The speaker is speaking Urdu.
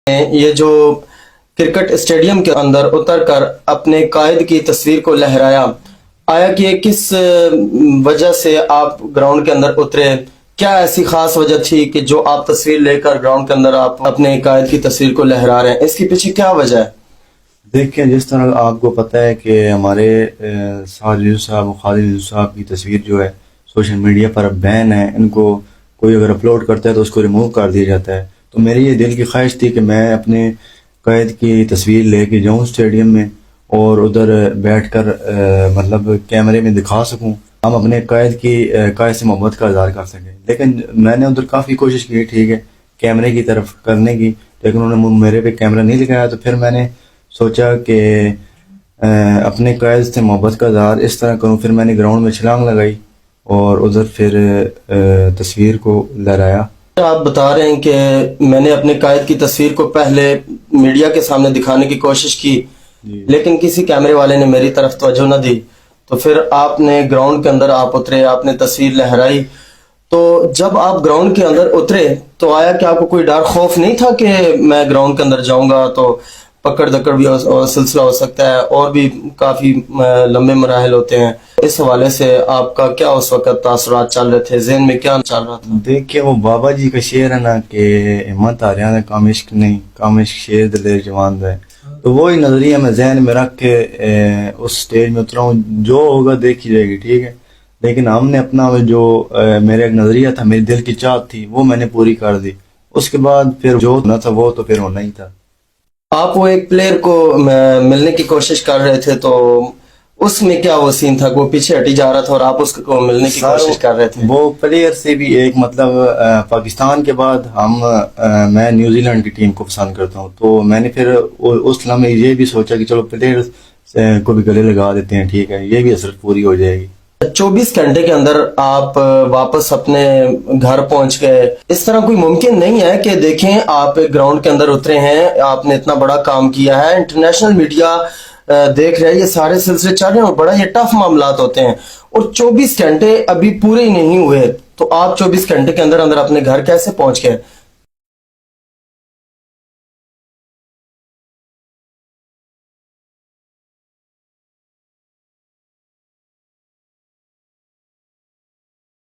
یہ جو کرکٹ اسٹیڈیم کے اندر اتر کر اپنے قائد کی تصویر کو لہرایا، آیا کہ کس وجہ سے آپ گراؤنڈ کے اندر اترے؟ کیا ایسی خاص وجہ تھی کہ جو آپ تصویر لے کر گراؤنڈ کے اندر آپ اپنے قائد کی تصویر کو لہرا رہے ہیں؟ اس کے پیچھے کیا وجہ ہے؟ دیکھیں، جس طرح آپ کو پتہ ہے کہ ہمارے سعد یوسف صاحب و خالد یوسف صاحب کی تصویر جو ہے سوشل میڈیا پر اب بین ہے، ان کو کوئی اگر اپلوڈ کرتا ہے تو اس کو ریموو کر دیا جاتا ہے۔ تو میری یہ دل کی خواہش تھی کہ میں اپنے قائد کی تصویر لے کے جاؤں اسٹیڈیم میں اور ادھر بیٹھ کر مطلب کیمرے میں دکھا سکوں، ہم اپنے قائد سے محبت کا اظہار کر سکیں۔ لیکن میں نے ادھر کافی کوشش کی، ٹھیک ہے، کیمرے کی طرف کرنے کی، لیکن انہوں نے میرے پہ کیمرہ نہیں لگایا۔ تو پھر میں نے سوچا کہ اپنے قائد سے محبت کا اظہار اس طرح کروں۔ پھر میں نے گراؤنڈ میں چھلانگ لگائی اور ادھر پھر تصویر کو لہرایا۔ آپ بتا رہے ہیں کہ میں نے اپنے قائد کی تصویر کو پہلے میڈیا کے سامنے دکھانے کی کوشش کی، لیکن کسی کیمرے والے نے میری طرف توجہ نہ دی، تو پھر آپ نے گراؤنڈ کے اندر آپ اترے، آپ نے تصویر لہرائی۔ تو جب آپ گراؤنڈ کے اندر اترے تو آیا کہ آپ کو کوئی ڈر خوف نہیں تھا کہ میں گراؤنڈ کے اندر جاؤں گا تو پکڑ دکڑ بھی سلسلہ ہو سکتا ہے، اور بھی کافی لمبے مراحل ہوتے ہیں؟ اس حوالے سے آپ کا کیا اس وقت تاثرات چل رہے تھے، ذہن میں کیا چل رہا تھا؟ دیکھیں، وہ بابا جی کا شعر ہے نا کہ ہمت آ رہا ہے کام عشق نہیں، کام عشق شیر دلیر جوان ہے، تو وہی نظریہ میں ذہن میں رکھ کے اس سٹیج میں اترا ہوں۔ جو ہوگا دیکھی جائے گی، ٹھیک ہے، لیکن ہم نے اپنا جو میرا ایک نظریہ تھا، میری دل کی چاہت تھی، وہ میں نے پوری کر دی۔ اس کے بعد پھر جو ہونا تھا وہ تو پھر ہونا ہی تھا۔ آپ وہ ایک پلیئر کو ملنے کی کوشش کر رہے تھے، تو اس میں کیا وہ سین تھا کہ وہ پیچھے ہٹی جا رہا تھا اور آپ اس کو ملنے کی کوشش کر رہے تھے؟ وہ پلیئر سے بھی ایک مطلب پاکستان کے بعد میں نیوزی لینڈ کی ٹیم کو پسند کرتا ہوں، تو میں نے پھر اس لمحے یہ بھی سوچا کہ چلو پلیئر کو بھی گلے لگا دیتے ہیں، ٹھیک ہے، یہ بھی حسرت پوری ہو جائے گی۔ 24 گھنٹے کے اندر آپ واپس اپنے گھر پہنچ گئے۔ اس طرح کوئی ممکن نہیں ہے کہ دیکھیں آپ گراؤنڈ کے اندر اترے ہیں، آپ نے اتنا بڑا کام کیا ہے، انٹرنیشنل میڈیا دیکھ رہے ہیں، یہ سارے سلسلے چل رہے ہیں اور بڑا یہ ٹف معاملات ہوتے ہیں، اور 24 گھنٹے ابھی پورے ہی نہیں ہوئے، تو آپ 24 گھنٹے کے اندر اپنے گھر کیسے پہنچ گئے؟